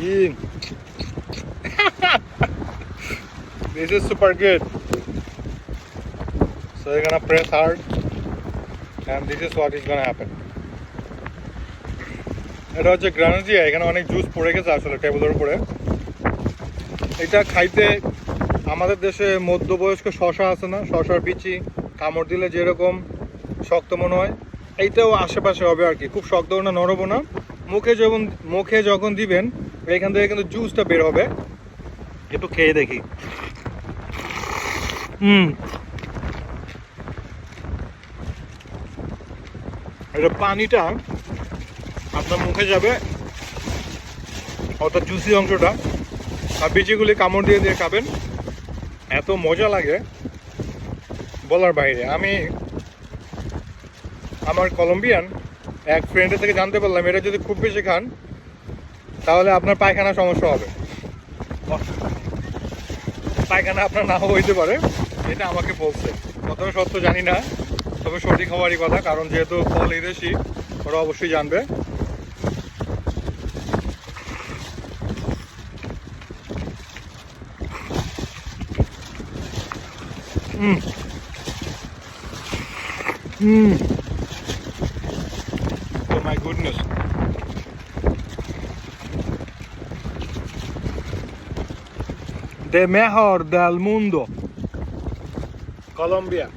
This is super good. So you're gonna press hard, and this is what is gonna happen. এটা হচ্ছে গ্রানোজিয়া, এখানে অনেক juice পড়ে গেছে আসলে টেবিলের উপরে। এটা খাইতে আমাদের দেশে মধ্যবয়স্ক শশা আছে না, শশার বিচি কামড় দিলে যেরকম শক্ত মনে হয়, এইটাও আশেপাশে হবে আর কি। খুব শক্ত না, নরমও না। মুখে যখন দিবেন এখান থেকে কিন্তু জুসটা বের হবে। একটু খেয়ে দেখি। এটা পানিটা আপনার মুখে যাবে, অর্থাৎ জুসি অংশটা, আর বিচিগুলি কামড় দিয়ে দিয়ে খাবেন। এত মজা লাগে বলার বাইরে। আমি আমার কলম্বিয়ান এক ফ্রেন্ডের থেকে জানতে পারলাম এটা যদি খুব বেশি খান তাহলে আপনার পায়খানা সমস্যা হবে। পায়খানা আপনার নাও হইতে পারে, এটা আমাকে বলছে। কতটা সত্য জানি না, তবে সঠিক হওয়ারই কথা, কারণ যেহেতু ফল এদেশি ওরা অবশ্যই জানবে। Oh my goodness. De mejor del mundo. Colombia.